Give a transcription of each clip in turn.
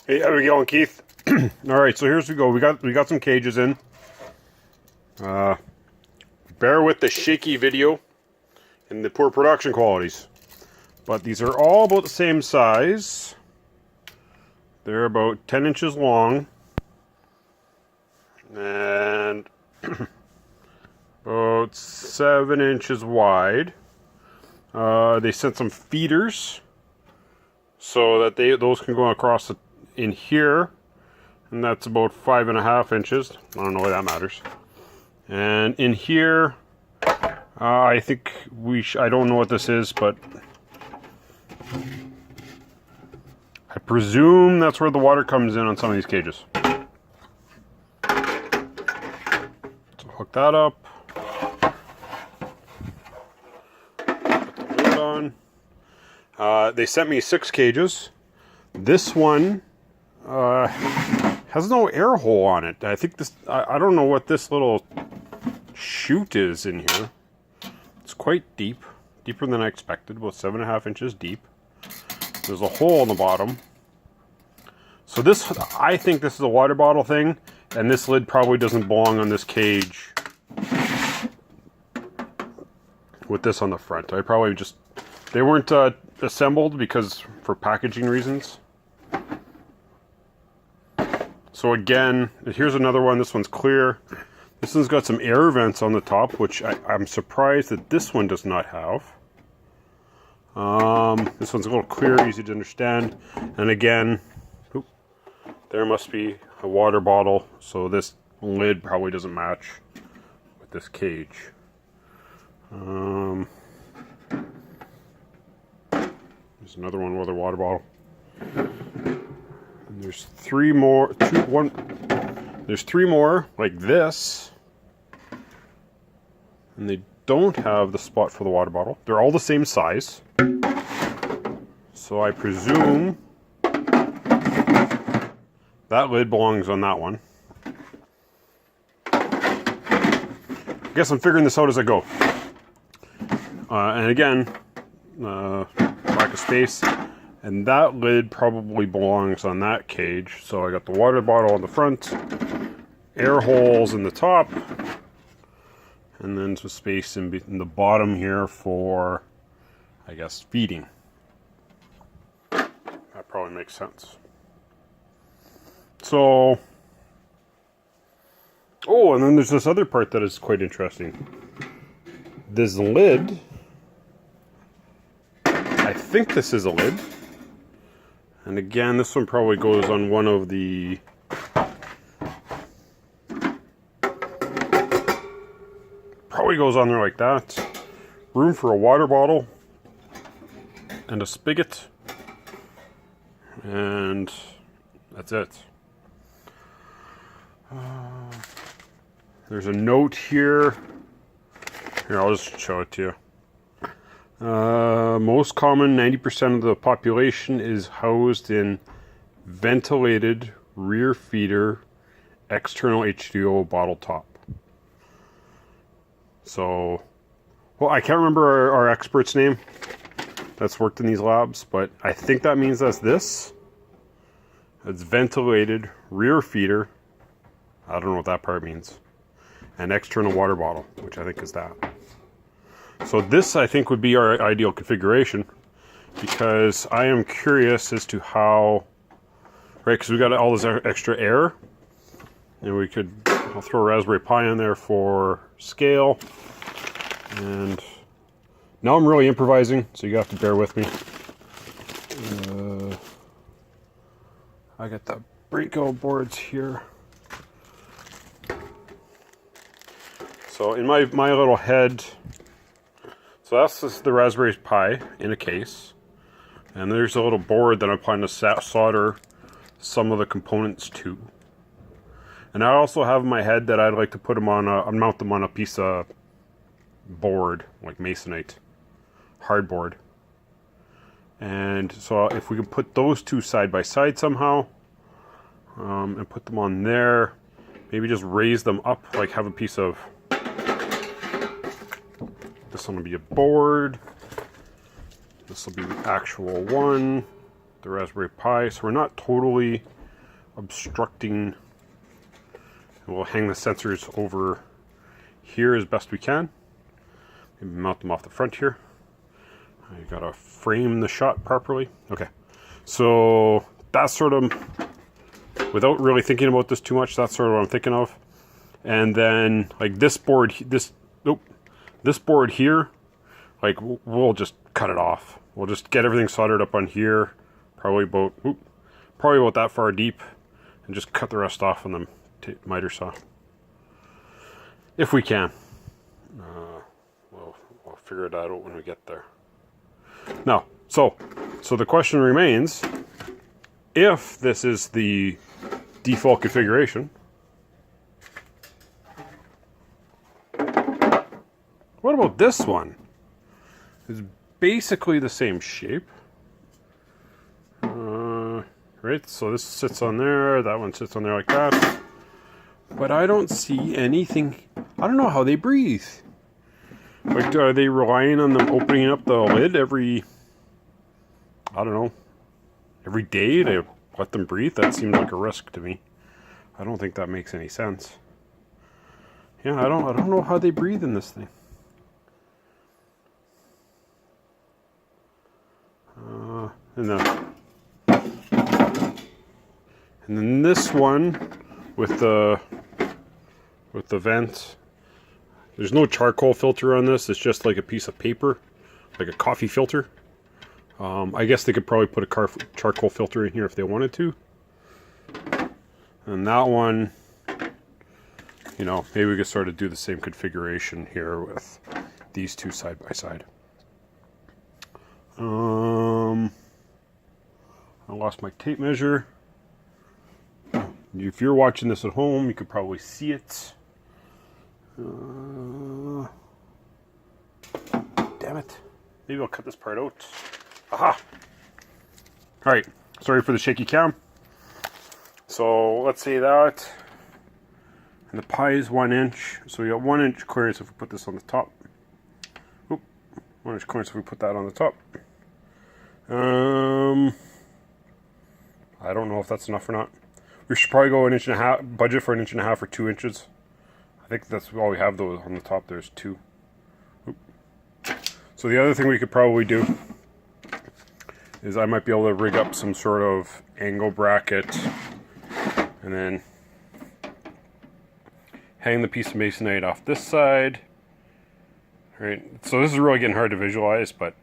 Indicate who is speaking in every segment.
Speaker 1: Hey, how we going, Keith? All right, so here's we go. We got some cages in. Bear with the shaky video and the poor production qualities, but these are all about the same size. They're about 10 inches long and about 7 inches wide. They sent some feeders so that those can go across in here, and that's about 5.5 inches. I don't know why that matters. And in here, I think I don't know what this is, but I presume that's where the water comes in on some of these cages. So hook that up. Put the lid on. They sent me 6 cages. This one has no air hole on it. I think this, I don't know what this little chute is in here. It's quite deep, deeper than I expected, about 7.5 inches deep. There's a hole in the bottom. So this, I think this is a water bottle thing, and this lid probably doesn't belong on this cage with this on the front. I probably just, they weren't assembled because for packaging reasons. So again, here's another one. This one's clear. This one's got some air vents on the top, which I'm surprised that this one does not have. This one's a little clear, easy to understand. And again, there must be a water bottle, so this lid probably doesn't match with this cage. There's another one with a water bottle. And there's 3 more. There's 3 more like this, and they don't have the spot for the water bottle. They're all the same size, so I presume that lid belongs on that one. I guess I'm figuring this out as I go. And again, lack of space. And that lid probably belongs on that cage. So I got the water bottle on the front, air holes in the top, and then some space in the bottom here for, I guess, feeding. That probably makes sense. So, oh, and then there's this other part that is quite interesting. This lid, I think this is a lid. And again, this one probably goes on one of the goes on there like that. Room for a water bottle and a spigot, and that's it. There's a note here. Here, I'll just show it to you. Most common, 90% of the population is housed in ventilated rear feeder external H2O bottle top. So, well, I can't remember our expert's name that's worked in these labs, but I think that means that's this. It's ventilated rear feeder. I don't know what that part means. And external water bottle, which I think is that. So this, I think, would be our ideal configuration, because I am curious as to how, right, because we got all this extra air, and we could, I'll throw a Raspberry Pi in there for scale, and now I'm really improvising, so you have to bear with me. I got the Breako boards here. So in my little head, so that's just the Raspberry Pi in a case, and there's a little board that I'm planning to solder some of the components to. And I also have in my head that I'd like to put them on mount them on a piece of board, like masonite, hardboard. And so if we can put those two side by side somehow, and put them on there, maybe just raise them up, like have a piece of, this one will be a board, this will be the actual one, the Raspberry Pi, so we're not totally obstructing. We'll hang the sensors over here as best we can. Maybe mount them off the front here. I gotta frame the shot properly. Okay, so that's sort of, without really thinking about this too much, that's sort of what I'm thinking of. And then like this board, this board here, like we'll just cut it off. We'll just get everything soldered up on here, probably about that far deep, and just cut the rest off on the miter saw, if we can. We'll figure that out when we get there. Now, so the question remains, if this is the default configuration, what about this one? It's basically the same shape. Right, so this sits on there, that one sits on there like that. But I don't see anything. I don't know how they breathe. Like, are they relying on them opening up the lid every day to let them breathe? That seems like a risk to me. I don't think that makes any sense. Yeah, I don't know how they breathe in this thing. And then this one with the vent. There's no charcoal filter on this. It's just like a piece of paper, like a coffee filter. I guess they could probably put a charcoal filter in here if they wanted to. And that one, you know, maybe we could sort of do the same configuration here with these two side by side. I lost my tape measure. If you're watching this at home, you could probably see it. Damn it. Maybe I'll cut this part out. Aha! Alright, sorry for the shaky cam. So let's say that. And the Pi is 1 inch. So we got 1 inch clearance if we put this on the top. Oop, 1 inch clearance if we put that on the top. I don't know if that's enough or not. We should probably go 1.5 inches, budget for 1.5 inches or 2 inches. I think that's all we have though on the top. There's 2. Oop. So the other thing we could probably do is I might be able to rig up some sort of angle bracket and then hang the piece of masonite off this side. Right. So this is really getting hard to visualize, but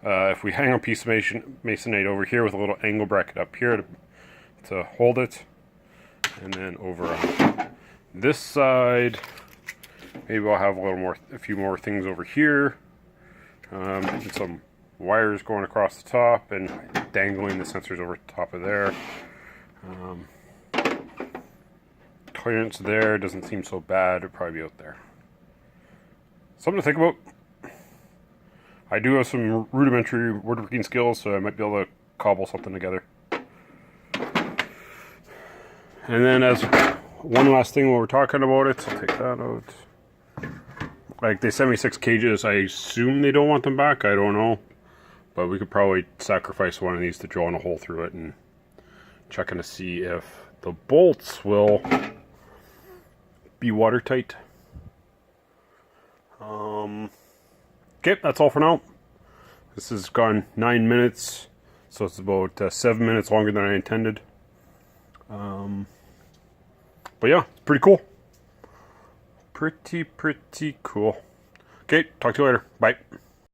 Speaker 1: if we hang a piece of masonite over here with a little angle bracket up here to hold it, and then over on this side, maybe I'll have a few more things over here, and some wires going across the top and dangling the sensors over the top of there. Clearance there doesn't seem so bad. It'd probably be out there. Something to think about. I do have some rudimentary woodworking skills, so I might be able to cobble something together. And then as one last thing while we're talking about it, I'll take that out. Like, they sent me 6 cages. I assume they don't want them back. I don't know. But we could probably sacrifice one of these to drill a hole through it and checking to see if the bolts will be watertight. Okay, that's all for now. This has gone 9 minutes, so it's about 7 minutes longer than I intended. But yeah, it's pretty cool. Pretty cool. Okay, talk to you later. Bye.